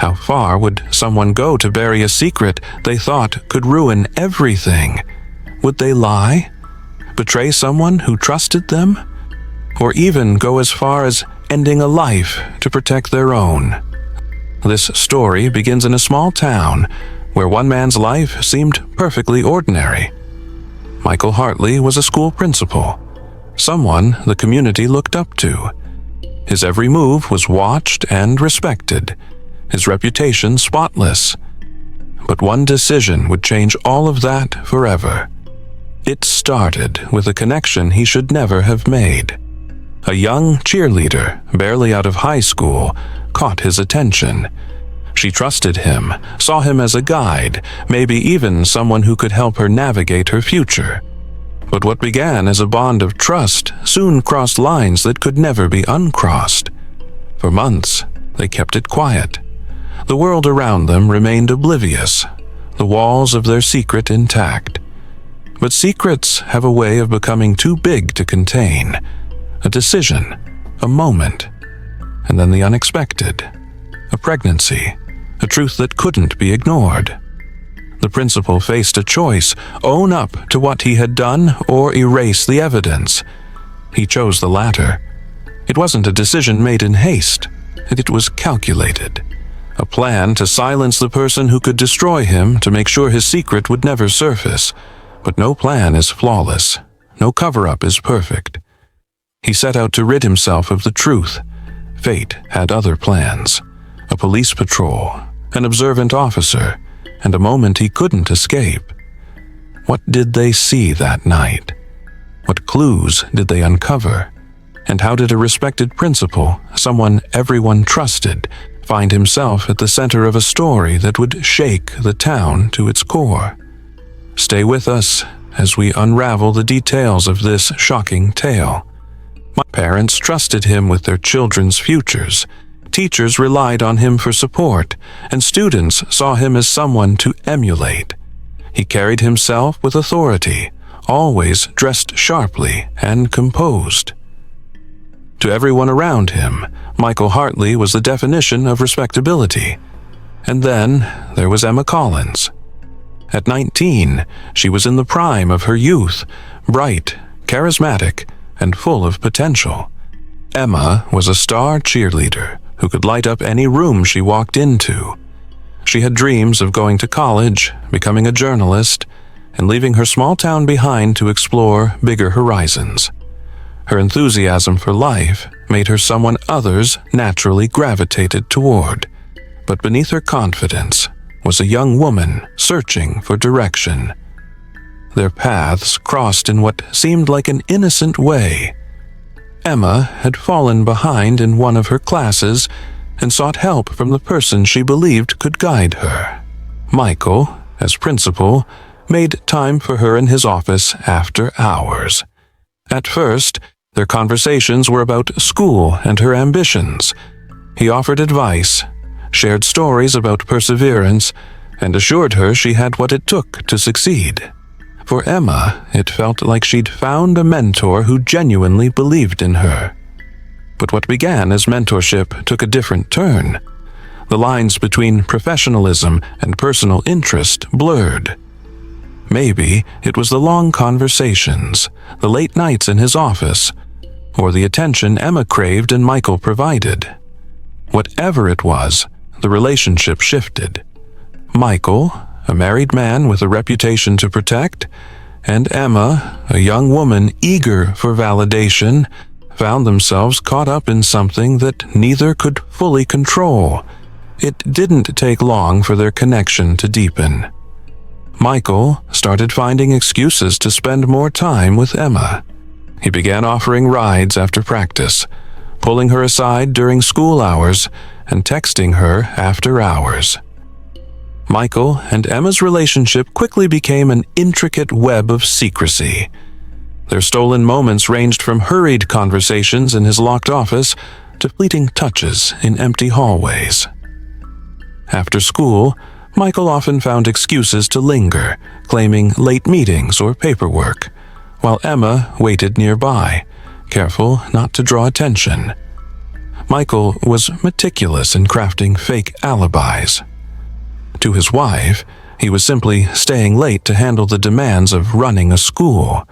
How far would someone go to bury a secret they thought could ruin everything? Would they lie? Betray someone who trusted them? Or even go as far as ending a life to protect their own? This story begins in a small town where one man's life seemed perfectly ordinary. Michael Hartley was a school principal, someone the community looked up to. His every move was watched and respected, his reputation spotless. But one decision would change all of that forever. It started with a connection he should never have made. A young cheerleader, barely out of high school, caught his attention. She trusted him, saw him as a guide, maybe even someone who could help her navigate her future. But what began as a bond of trust soon crossed lines that could never be uncrossed. For months, they kept it quiet. The world around them remained oblivious, the walls of their secret intact. But secrets have a way of becoming too big to contain. A decision, a moment, and then the unexpected. A pregnancy, a truth that couldn't be ignored. The principal faced a choice: own up to what he had done or erase the evidence. He chose the latter. It wasn't a decision made in haste. It was calculated. A plan to silence the person who could destroy him, to make sure his secret would never surface. But no plan is flawless. No cover-up is perfect. He set out to rid himself of the truth. Fate had other plans. A police patrol, an observant officer, and a moment he couldn't escape. What did they see that night? What clues did they uncover? And how did a respected principal, someone everyone trusted, find himself at the center of a story that would shake the town to its core? Stay with us as we unravel the details of this shocking tale. My parents trusted him with their children's futures. Teachers relied on him for support, and students saw him as someone to emulate. He carried himself with authority, always dressed sharply and composed. To everyone around him, Michael Hartley was the definition of respectability. And then there was Emma Collins. At 19, she was in the prime of her youth, bright, charismatic, and full of potential. Emma was a star cheerleader who could light up any room she walked into. She had dreams of going to college, becoming a journalist, and leaving her small town behind to explore bigger horizons. Her enthusiasm for life made her someone others naturally gravitated toward. But beneath her confidence was a young woman searching for direction. Their paths crossed in what seemed like an innocent way. Emma had fallen behind in one of her classes and sought help from the person she believed could guide her. Michael, as principal, made time for her in his office after hours. At first, their conversations were about school and her ambitions. He offered advice, shared stories about perseverance, and assured her she had what it took to succeed. For Emma, it felt like she'd found a mentor who genuinely believed in her. But what began as mentorship took a different turn. The lines between professionalism and personal interest blurred. Maybe it was the long conversations, the late nights in his office, or the attention Emma craved and Michael provided. Whatever it was, the relationship shifted. Michael, a married man with a reputation to protect, and Emma, a young woman eager for validation, found themselves caught up in something that neither could fully control. It didn't take long for their connection to deepen. Michael started finding excuses to spend more time with Emma. He began offering rides after practice, pulling her aside during school hours, and texting her after hours. Michael and Emma's relationship quickly became an intricate web of secrecy. Their stolen moments ranged from hurried conversations in his locked office to fleeting touches in empty hallways. After school, Michael often found excuses to linger, claiming late meetings or paperwork, while Emma waited nearby, careful not to draw attention. Michael was meticulous in crafting fake alibis. To his wife, he was simply staying late to handle the demands of running a school.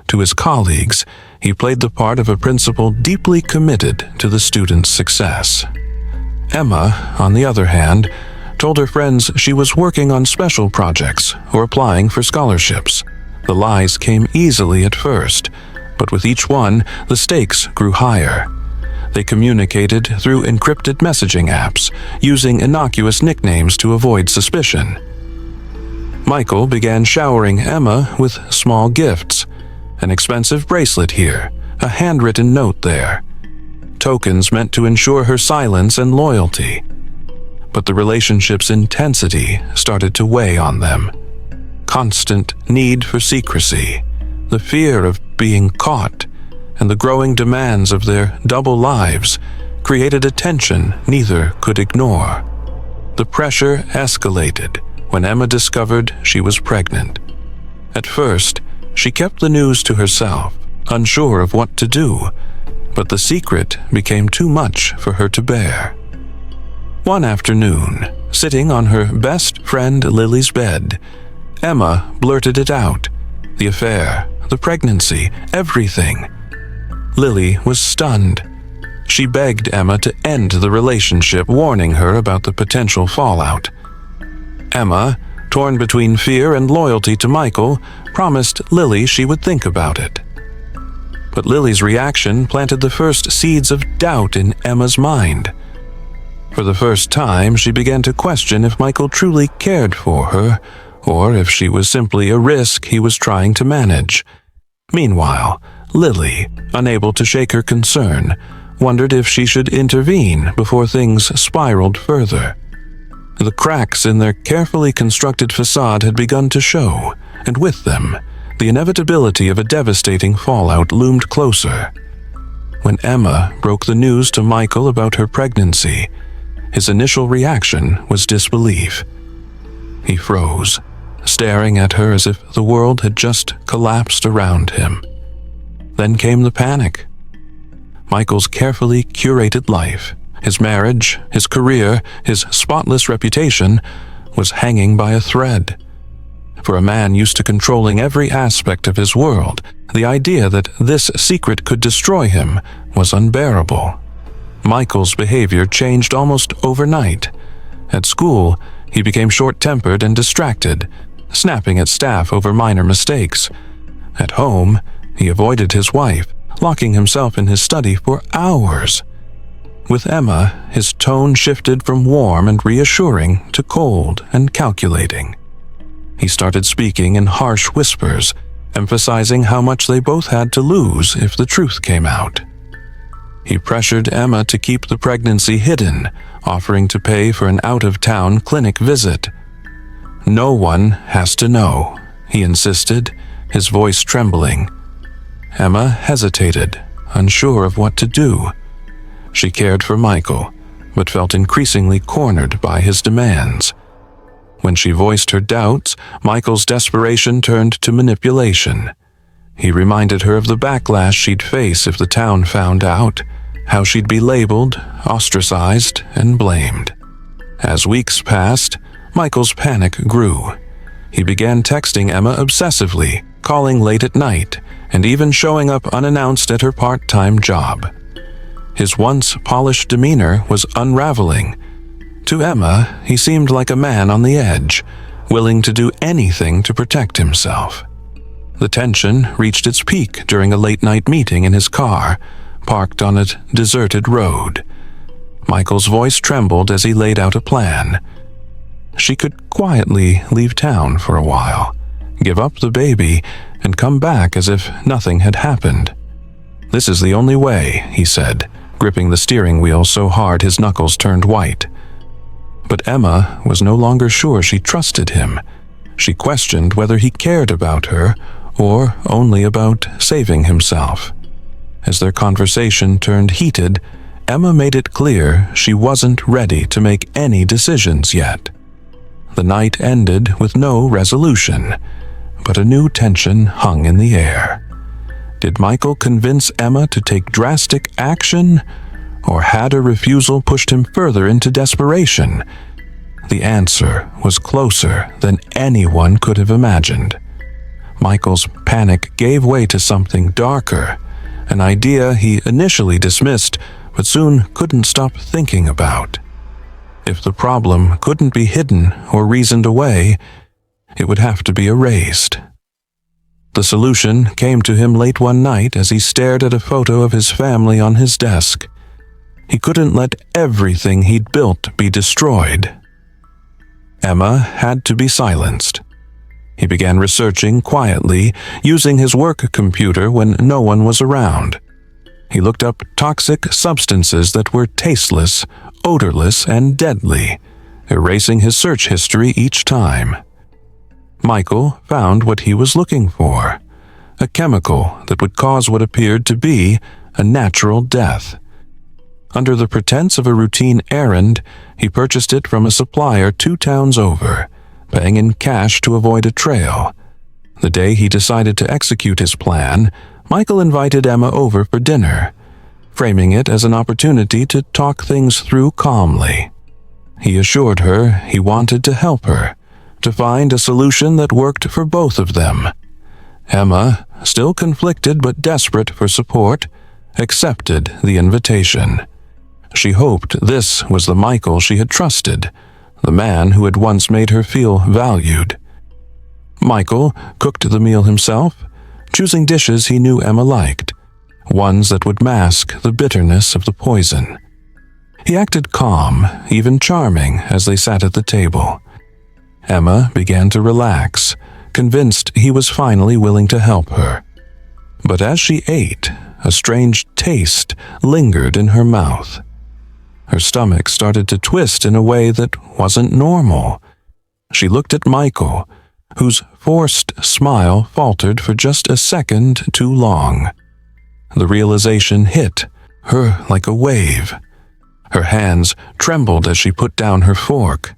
To his colleagues, he played the part of a principal deeply committed to the students' success. Emma, on the other hand, told her friends she was working on special projects or applying for scholarships. The lies came easily at first, but with each one, the stakes grew higher. They communicated through encrypted messaging apps, using innocuous nicknames to avoid suspicion. Michael began showering Emma with small gifts, an expensive bracelet here, a handwritten note there, tokens meant to ensure her silence and loyalty. But the relationship's intensity started to weigh on them. Constant need for secrecy, the fear of being caught, and the growing demands of their double lives created a tension neither could ignore. The pressure escalated when Emma discovered she was pregnant. At first, she kept the news to herself, unsure of what to do, but the secret became too much for her to bear. One afternoon, sitting on her best friend Lily's bed, Emma blurted it out. The affair, the pregnancy, everything. Lily was stunned. She begged Emma to end the relationship, warning her about the potential fallout. Emma, torn between fear and loyalty to Michael, promised Lily she would think about it. But Lily's reaction planted the first seeds of doubt in Emma's mind. For the first time, she began to question if Michael truly cared for her, or if she was simply a risk he was trying to manage. Meanwhile, Lily, unable to shake her concern, wondered if she should intervene before things spiraled further. The cracks in their carefully constructed facade had begun to show, and with them, the inevitability of a devastating fallout loomed closer. When Emma broke the news to Michael about her pregnancy, his initial reaction was disbelief. He froze, staring at her as if the world had just collapsed around him. Then came the panic. Michael's carefully curated life, his marriage, his career, his spotless reputation, was hanging by a thread. For a man used to controlling every aspect of his world, the idea that this secret could destroy him was unbearable. Michael's behavior changed almost overnight. At school, he became short-tempered and distracted, snapping at staff over minor mistakes. At home, he avoided his wife, locking himself in his study for hours. With Emma, his tone shifted from warm and reassuring to cold and calculating. He started speaking in harsh whispers, emphasizing how much they both had to lose if the truth came out. He pressured Emma to keep the pregnancy hidden, offering to pay for an out-of-town clinic visit. "No one has to know," he insisted, his voice trembling. Emma hesitated, unsure of what to do. She cared for Michael, but felt increasingly cornered by his demands. When she voiced her doubts, Michael's desperation turned to manipulation. He reminded her of the backlash she'd face if the town found out, how she'd be labeled, ostracized, and blamed. As weeks passed, Michael's panic grew. He began texting Emma obsessively, calling late at night, and even showing up unannounced at her part-time job. His once polished demeanor was unraveling. To Emma, he seemed like a man on the edge, willing to do anything to protect himself. The tension reached its peak during a late-night meeting in his car, parked on a deserted road. Michael's voice trembled as he laid out a plan. She could quietly leave town for a while, give up the baby, and come back as if nothing had happened. "This is the only way," he said, gripping the steering wheel so hard his knuckles turned white. But Emma was no longer sure she trusted him. She questioned whether he cared about her or only about saving himself. As their conversation turned heated, Emma made it clear she wasn't ready to make any decisions yet. The night ended with no resolution, but a new tension hung in the air. Did Michael convince Emma to take drastic action, Or had a refusal pushed him further into desperation? The answer was closer than anyone could have imagined. Michael's panic gave way to something darker, an idea he initially dismissed but soon couldn't stop thinking about. If the problem couldn't be hidden or reasoned away, it would have to be erased. The solution came to him late one night as he stared at a photo of his family on his desk. He couldn't let everything he'd built be destroyed. Emma had to be silenced. He began researching quietly, using his work computer when no one was around. He looked up toxic substances that were tasteless, odorless, and deadly, erasing his search history each time. Michael found what he was looking for, a chemical that would cause what appeared to be a natural death. Under the pretense of a routine errand, he purchased it from a supplier 2 towns over, paying in cash to avoid a trail. The day he decided to execute his plan, Michael invited Emma over for dinner, framing it as an opportunity to talk things through calmly. He assured her he wanted to help her, to find a solution that worked for both of them. Emma, still conflicted but desperate for support, accepted the invitation. She hoped this was the Michael she had trusted, the man who had once made her feel valued. Michael cooked the meal himself, choosing dishes he knew Emma liked, ones that would mask the bitterness of the poison. He acted calm, even charming, as they sat at the table. Emma began to relax, convinced he was finally willing to help her. But as she ate, a strange taste lingered in her mouth. Her stomach started to twist in a way that wasn't normal. She looked at Michael, whose forced smile faltered for just a second too long. The realization hit her like a wave. Her hands trembled as she put down her fork.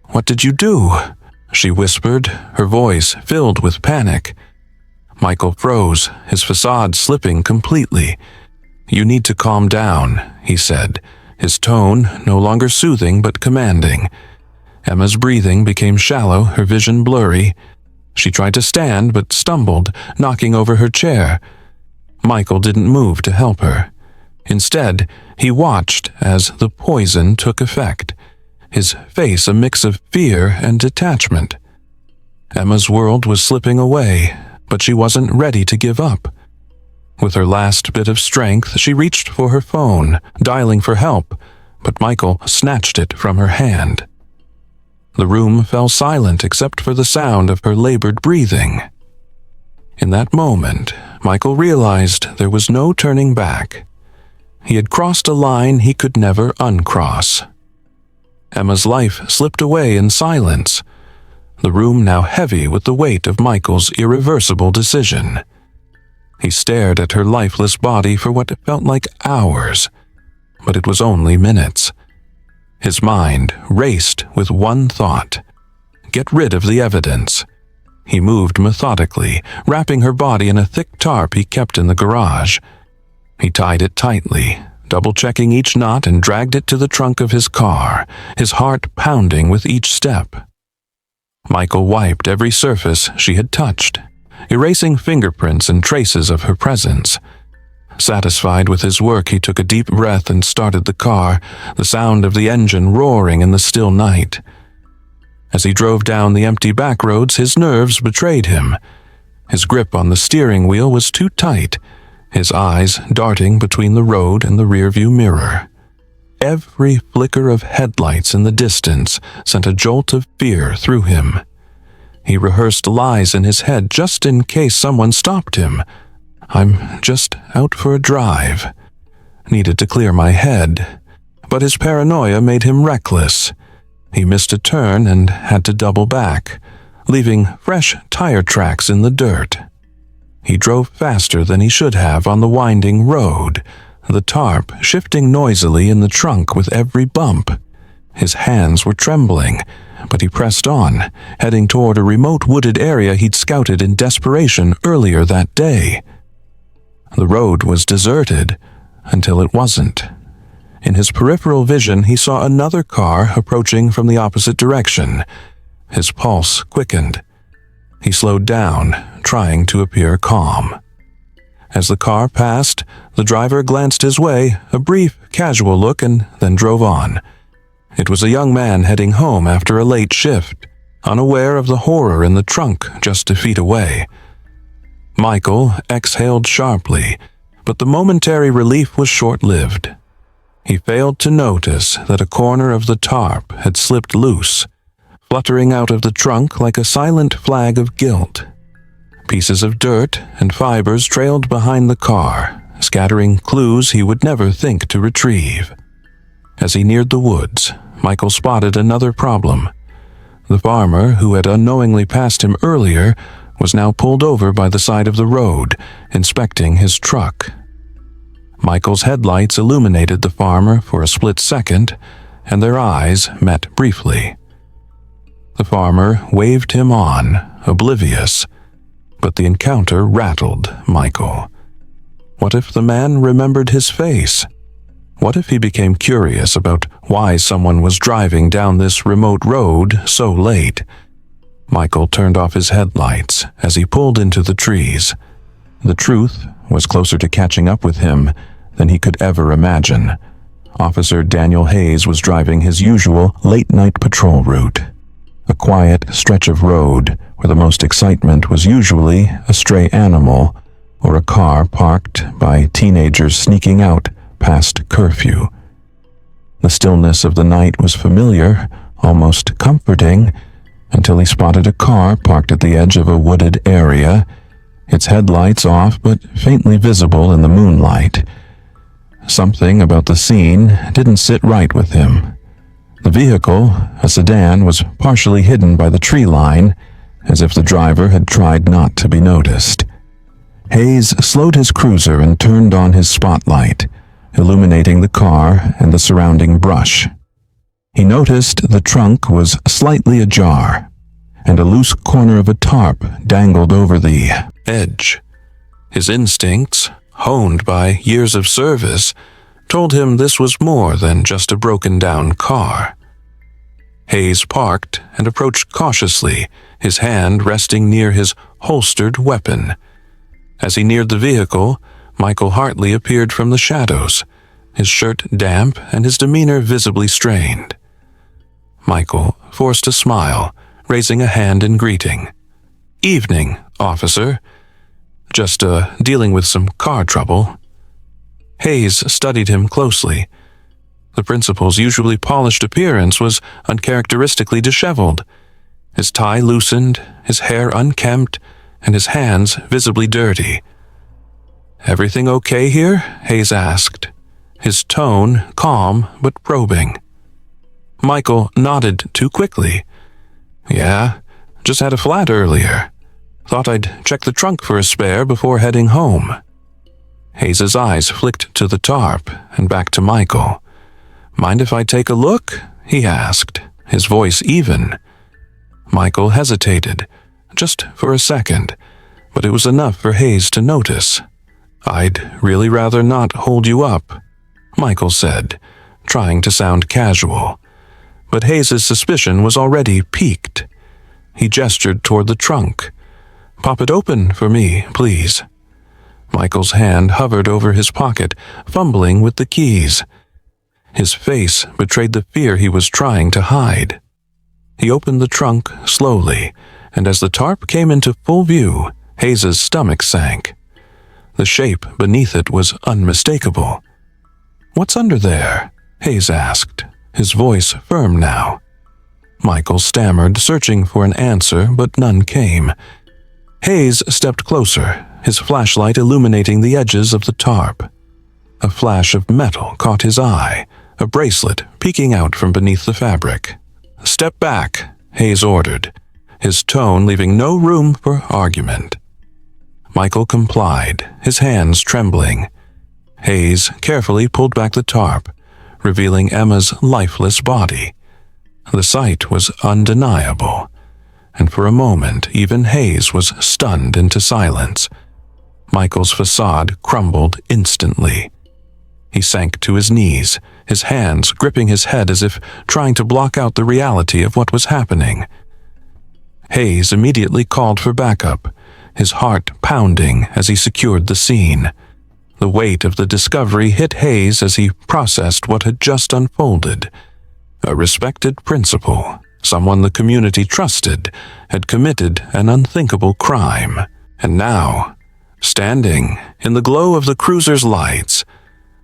"What did you do?" she whispered, her voice filled with panic. Michael froze, his facade slipping completely. "You need to calm down," he said, his tone no longer soothing but commanding. Emma's breathing became shallow, her vision blurry. She tried to stand but stumbled, knocking over her chair. Michael didn't move to help her. Instead, he watched as the poison took effect, his face a mix of fear and detachment. Emma's world was slipping away, but she wasn't ready to give up. With her last bit of strength, she reached for her phone, dialing for help, but Michael snatched it from her hand. The room fell silent except for the sound of her labored breathing. In that moment, Michael realized there was no turning back. He had crossed a line he could never uncross. Emma's life slipped away in silence, the room now heavy with the weight of Michael's irreversible decision. He stared at her lifeless body for what felt like hours, but it was only minutes. His mind raced with one thought: get rid of the evidence. He moved methodically, wrapping her body in a thick tarp he kept in the garage. He tied it tightly, double-checking each knot, and dragged it to the trunk of his car, his heart pounding with each step. Michael wiped every surface she had touched, erasing fingerprints and traces of her presence. Satisfied with his work, he took a deep breath and started the car, the sound of the engine roaring in the still night. As he drove down the empty back roads, his nerves betrayed him. His grip on the steering wheel was too tight, his eyes darting between the road and the rearview mirror. Every flicker of headlights in the distance sent a jolt of fear through him. He rehearsed lies in his head just in case someone stopped him. "I'm just out for a drive." Needed to clear my head. But his paranoia made him reckless. He missed a turn and had to double back, leaving fresh tire tracks in the dirt. He drove faster than he should have on the winding road, the tarp shifting noisily in the trunk with every bump. His hands were trembling, but he pressed on, heading toward a remote wooded area he'd scouted in desperation earlier that day. The road was deserted until it wasn't. In his peripheral vision, he saw another car approaching from the opposite direction. His pulse quickened. He slowed down, trying to appear calm. As the car passed, the driver glanced his way, a brief, casual look, and then drove on. It was a young man heading home after a late shift, unaware of the horror in the trunk just a feet away. Michael exhaled sharply, but the momentary relief was short-lived. He failed to notice that a corner of the tarp had slipped loose, fluttering out of the trunk like a silent flag of guilt. Pieces of dirt and fibers trailed behind the car, scattering clues he would never think to retrieve. As he neared the woods, Michael spotted another problem. The farmer, who had unknowingly passed him earlier, was now pulled over by the side of the road, inspecting his truck. Michael's headlights illuminated the farmer for a split second, and their eyes met briefly. The farmer waved him on, oblivious, but the encounter rattled Michael. What if the man remembered his face? What if he became curious about why someone was driving down this remote road so late? Michael turned off his headlights as he pulled into the trees. The truth was closer to catching up with him than he could ever imagine. Officer Daniel Hayes was driving his usual late-night patrol route, a quiet stretch of road where the most excitement was usually a stray animal or a car parked by teenagers sneaking out past curfew. The stillness of the night was familiar, almost comforting, until he spotted a car parked at the edge of a wooded area, its headlights off but faintly visible in the moonlight. Something about the scene didn't sit right with him. The vehicle, a sedan, was partially hidden by the tree line, as if the driver had tried not to be noticed. Hayes slowed his cruiser and turned on his spotlight, illuminating the car and the surrounding brush. He noticed the trunk was slightly ajar, and a loose corner of a tarp dangled over the edge. His instincts, honed by years of service, told him this was more than just a broken-down car. Hayes parked and approached cautiously, his hand resting near his holstered weapon. As he neared the vehicle, Michael Hartley appeared from the shadows, his shirt damp and his demeanor visibly strained. Michael forced a smile, raising a hand in greeting. "Evening, officer. Just, dealing with some car trouble." Hayes studied him closely. The principal's usually polished appearance was uncharacteristically disheveled. His tie loosened, his hair unkempt, and his hands visibly dirty. "Everything okay here?" Hayes asked, his tone calm but probing. Michael nodded too quickly. "Yeah, just had a flat earlier. Thought I'd check the trunk for a spare before heading home." Hayes's eyes flicked to the tarp and back to Michael. "Mind if I take a look?" he asked, his voice even. Michael hesitated, just for a second, but it was enough for Hayes to notice. "I'd really rather not hold you up," Michael said, trying to sound casual. But Hayes's suspicion was already piqued. He gestured toward the trunk. "Pop it open for me, please." Michael's hand hovered over his pocket, fumbling with the keys. His face betrayed the fear he was trying to hide. He opened the trunk slowly, and as the tarp came into full view, Hayes's stomach sank. The shape beneath it was unmistakable. "What's under there?" Hayes asked, his voice firm now. Michael stammered, searching for an answer, but none came. Hayes stepped closer, his flashlight illuminating the edges of the tarp. A flash of metal caught his eye, a bracelet peeking out from beneath the fabric. "Step back," Hayes ordered, his tone leaving no room for argument. Michael complied, his hands trembling. Hayes carefully pulled back the tarp, revealing Emma's lifeless body. The sight was undeniable, and for a moment even Hayes was stunned into silence. Michael's facade crumbled instantly. He sank to his knees, his hands gripping his head as if trying to block out the reality of what was happening. Hayes immediately called for backup, his heart pounding as he secured the scene. The weight of the discovery hit Hayes as he processed what had just unfolded. A respected principal, someone the community trusted, had committed an unthinkable crime. And now, standing in the glow of the cruiser's lights,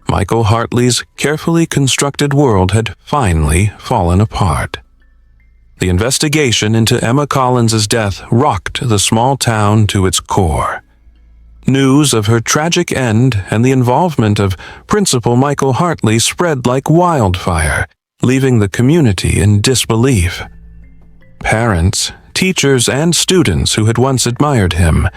Michael Hartley's carefully constructed world had finally fallen apart. The investigation into Emma Collins's death rocked the small town to its core. News of her tragic end and the involvement of Principal Michael Hartley spread like wildfire, leaving the community in disbelief. Parents, teachers, and students who had once admired him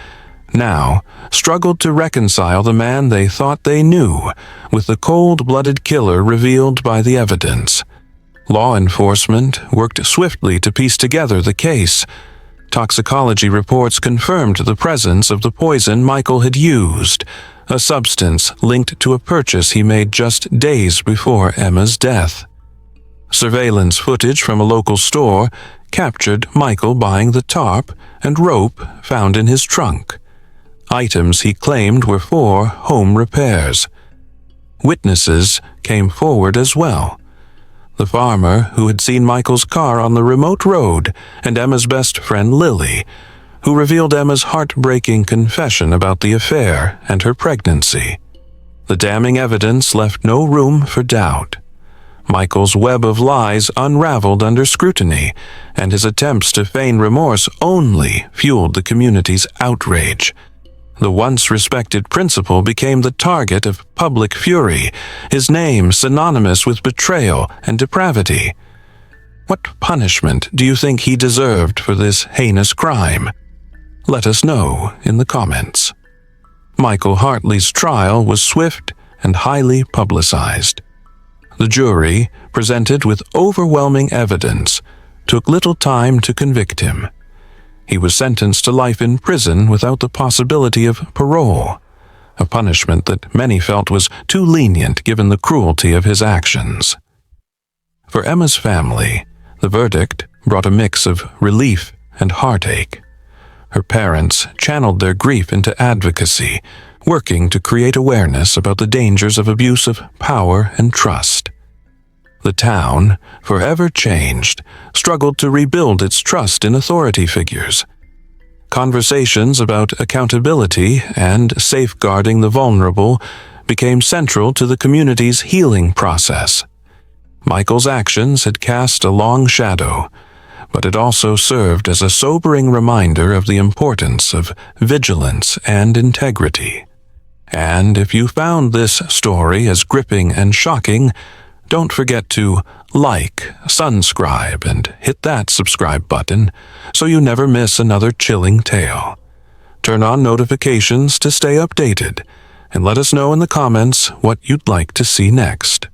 now struggled to reconcile the man they thought they knew with the cold-blooded killer revealed by the evidence. Law enforcement worked swiftly to piece together the case. Toxicology reports confirmed the presence of the poison Michael had used, a substance linked to a purchase he made just days before Emma's death. Surveillance footage from a local store captured Michael buying the tarp and rope found in his trunk, items he claimed were for home repairs. Witnesses came forward as well. The farmer who had seen Michael's car on the remote road and Emma's best friend Lily, who revealed Emma's heartbreaking confession about the affair and her pregnancy. The damning evidence left no room for doubt. Michael's web of lies unraveled under scrutiny, and his attempts to feign remorse only fueled the community's outrage. The once respected principal became the target of public fury, his name synonymous with betrayal and depravity. What punishment do you think he deserved for this heinous crime? Let us know in the comments. Michael Hartley's trial was swift and highly publicized. The jury, presented with overwhelming evidence, took little time to convict him. He was sentenced to life in prison without the possibility of parole, a punishment that many felt was too lenient given the cruelty of his actions. For Emma's family, the verdict brought a mix of relief and heartache. Her parents channeled their grief into advocacy, working to create awareness about the dangers of abuse of power and trust. The town, forever changed, struggled to rebuild its trust in authority figures. Conversations about accountability and safeguarding the vulnerable became central to the community's healing process. Michael's actions had cast a long shadow, but it also served as a sobering reminder of the importance of vigilance and integrity. And if you found this story as gripping and shocking, don't forget to like, subscribe, and hit that subscribe button so you never miss another chilling tale. Turn on notifications to stay updated, and let us know in the comments what you'd like to see next.